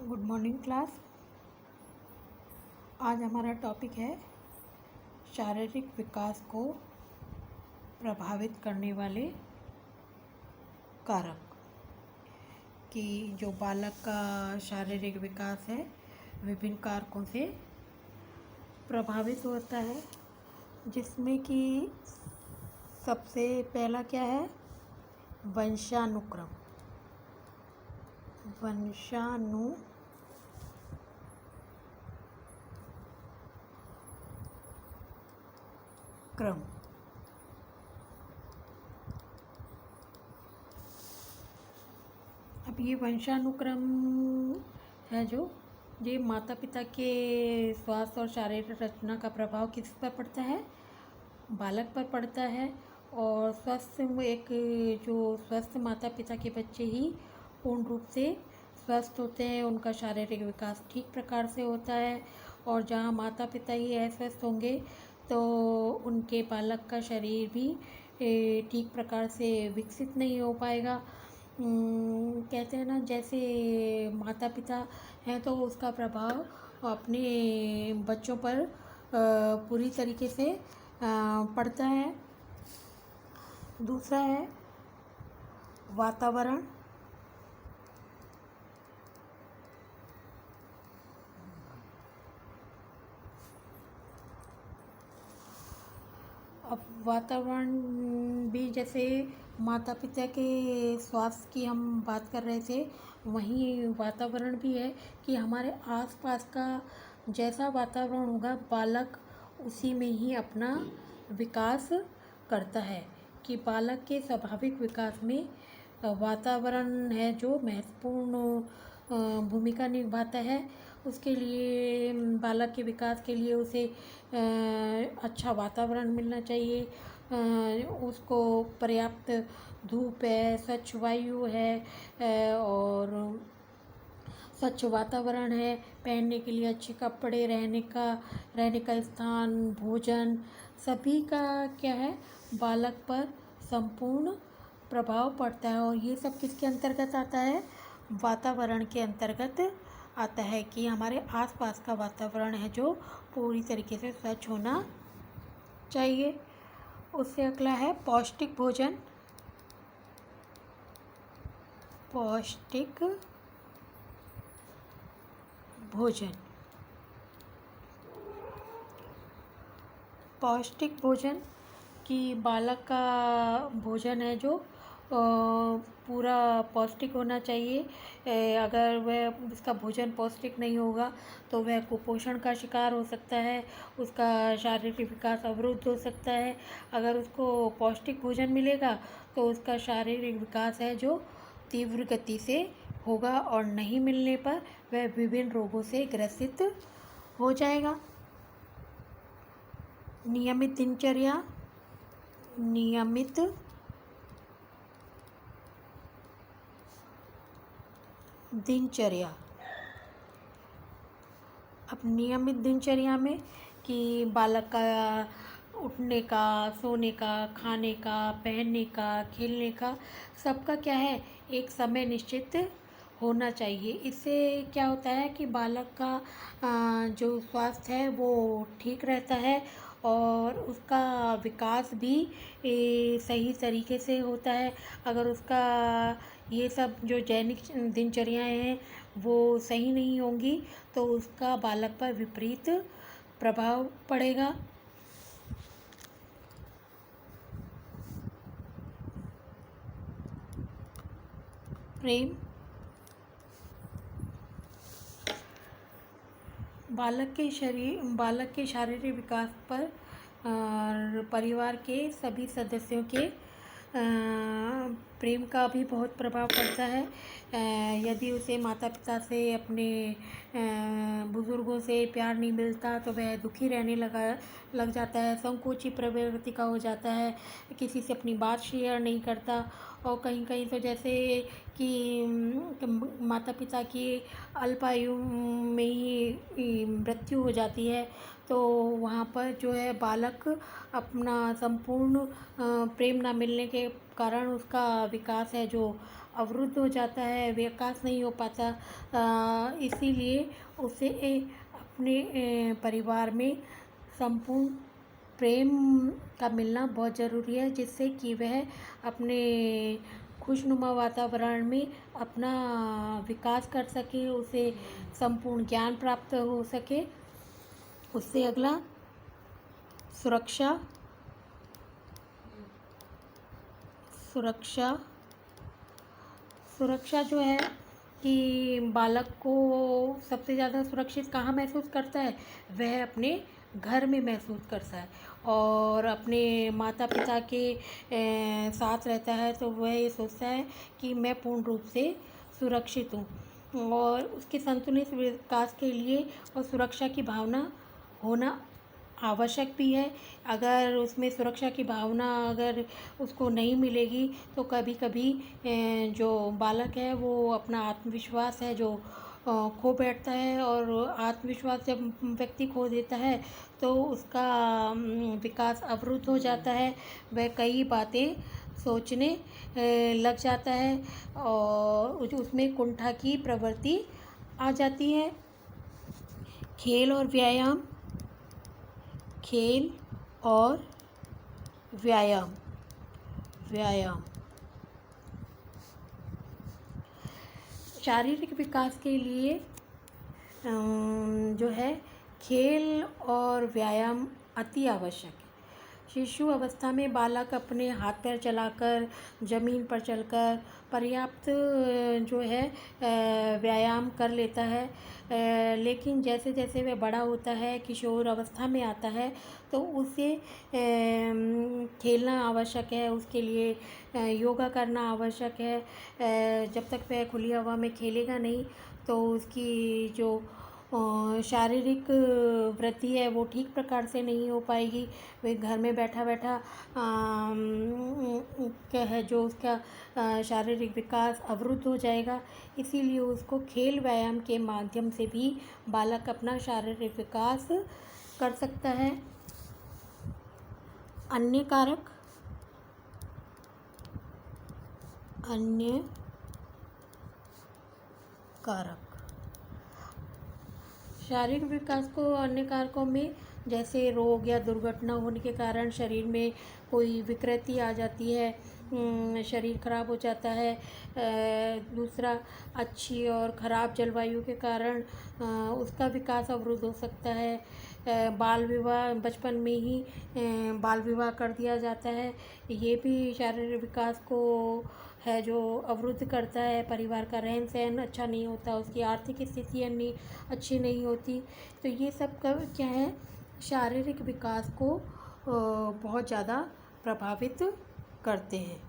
Good morning class. आज हमारा topic है शारीरिक विकास को प्रभावित करने वाले कारक। कि जो बालक का शारीरिक विकास है विभिन्न कारकों से प्रभावित होता है, जिसमें कि सबसे पहला क्या है, वंशानुक्रम। अब ये वंशानुक्रम है जो ये माता पिता के स्वास्थ्य और शारीरिक रचना का प्रभाव किस पर पड़ता है, बालक पर पड़ता है। और स्वस्थ माता पिता के बच्चे ही पूर्ण रूप से स्वस्थ होते हैं, उनका शारीरिक विकास ठीक प्रकार से होता है। और जहाँ माता पिता ही अस्वस्थ होंगे तो उनके बालक का शरीर भी ठीक प्रकार से विकसित नहीं हो पाएगा। कहते हैं ना, जैसे माता पिता हैं तो उसका प्रभाव अपने बच्चों पर पूरी तरीके से पड़ता है। दूसरा है वातावरण। अब वातावरण भी, जैसे माता पिता के स्वास्थ्य की हम बात कर रहे थे, वहीं वातावरण भी है कि हमारे आसपास का जैसा वातावरण होगा बालक उसी में ही अपना विकास करता है। कि बालक के स्वाभाविक विकास में वातावरण है जो महत्वपूर्ण भूमिका निभाता है। उसके लिए बालक के विकास के लिए उसे अच्छा वातावरण मिलना चाहिए। उसको पर्याप्त धूप है, स्वच्छ वायु है और स्वच्छ वातावरण है, पहनने के लिए अच्छे कपड़े, रहने का स्थान, भोजन, सभी का क्या है, बालक पर संपूर्ण प्रभाव पड़ता है। और ये सब किसके अंतर्गत आता है, वातावरण के अंतर्गत आता है। कि हमारे आसपास का वातावरण है जो पूरी तरीके से स्वच्छ होना चाहिए। उससे अगला है पौष्टिक भोजन। पौष्टिक भोजन कि बालक का भोजन है जो पूरा पौष्टिक होना चाहिए। अगर वह उसका भोजन पौष्टिक नहीं होगा तो वह कुपोषण का शिकार हो सकता है, उसका शारीरिक विकास अवरुद्ध हो सकता है। अगर उसको पौष्टिक भोजन मिलेगा तो उसका शारीरिक विकास है जो तीव्र गति से होगा, और नहीं मिलने पर वह विभिन्न रोगों से ग्रसित हो जाएगा। नियमित दिनचर्या। अब नियमित दिनचर्या में कि बालक का उठने का, सोने का, खाने का, पहनने का, खेलने का, सबका क्या है, एक समय निश्चित होना चाहिए। इससे क्या होता है कि बालक का जो स्वास्थ्य है वो ठीक रहता है और उसका विकास भी सही तरीके से होता है। अगर उसका ये सब जो दैनिक दिनचर्याएं हैं वो सही नहीं होंगी तो उसका बालक पर विपरीत प्रभाव पड़ेगा। प्रेम। बालक के शारीरिक विकास पर परिवार के सभी सदस्यों के प्रेम का भी बहुत प्रभाव पड़ता है। यदि उसे माता पिता से, अपने बुज़ुर्गों से प्यार नहीं मिलता तो वह दुखी रहने लग जाता है, संकोची प्रवृत्ति का हो जाता है, किसी से अपनी बात शेयर नहीं करता। और कहीं कहीं तो जैसे कि माता पिता की अल्पायु में ही मृत्यु हो जाती है, तो वहाँ पर जो है बालक अपना संपूर्ण प्रेम ना मिलने के कारण उसका विकास है जो अवरुद्ध हो जाता है, विकास नहीं हो पाता। इसीलिए उसे अपने परिवार में संपूर्ण प्रेम का मिलना बहुत ज़रूरी है, जिससे कि वह अपने खुशनुमा वातावरण में अपना विकास कर सके, उसे संपूर्ण ज्ञान प्राप्त हो सके। उससे अगला सुरक्षा सुरक्षा सुरक्षा जो है कि बालक को सबसे ज़्यादा सुरक्षित कहाँ महसूस करता है, वह अपने घर में महसूस करता है और अपने माता पिता के साथ रहता है, तो वह ये सोचता है कि मैं पूर्ण रूप से सुरक्षित हूँ। और उसके संतुलित विकास के लिए और सुरक्षा की भावना होना आवश्यक भी है। अगर उसमें सुरक्षा की भावना अगर उसको नहीं मिलेगी तो कभी कभी जो बालक है वो अपना आत्मविश्वास है जो खो बैठता है, और आत्मविश्वास जब व्यक्ति खो देता है तो उसका विकास अवरुद्ध हो जाता है। वह कई बातें सोचने लग जाता है और उसमें कुंठा की प्रवृत्ति आ जाती है। खेल और व्यायाम खेल और व्यायाम व्यायाम शारीरिक विकास के लिए जो है खेल और व्यायाम अति आवश्यक है। शिशु अवस्था में बालक अपने हाथ पैर चलाकर, जमीन पर चलकर पर्याप्त जो है व्यायाम कर लेता है, लेकिन जैसे जैसे वह बड़ा होता है, किशोर अवस्था में आता है, तो उसे खेलना आवश्यक है, उसके लिए योगा करना आवश्यक है। जब तक वह खुली हवा में खेलेगा नहीं तो उसकी जो शारीरिक वृद्धि है वो ठीक प्रकार से नहीं हो पाएगी। वह घर में बैठा बैठा क्या है जो उसका शारीरिक विकास अवरुद्ध हो जाएगा। इसीलिए उसको खेल व्यायाम के माध्यम से भी बालक अपना शारीरिक विकास कर सकता है। अन्य कारक शारीरिक विकास को अन्य कारकों में जैसे रोग या दुर्घटना होने के कारण शरीर में कोई विकृति आ जाती है, शरीर खराब हो जाता है। दूसरा, अच्छी और ख़राब जलवायु के कारण उसका विकास अवरुद्ध हो सकता है। बाल विवाह बचपन में ही बाल विवाह कर दिया जाता है, ये भी शारीरिक विकास को है जो अवरुद्ध करता है। परिवार का रहन सहन अच्छा नहीं होता, उसकी आर्थिक स्थिति अच्छी नहीं होती, तो ये सब क्या है शारीरिक विकास को बहुत ज़्यादा प्रभावित करते हैं।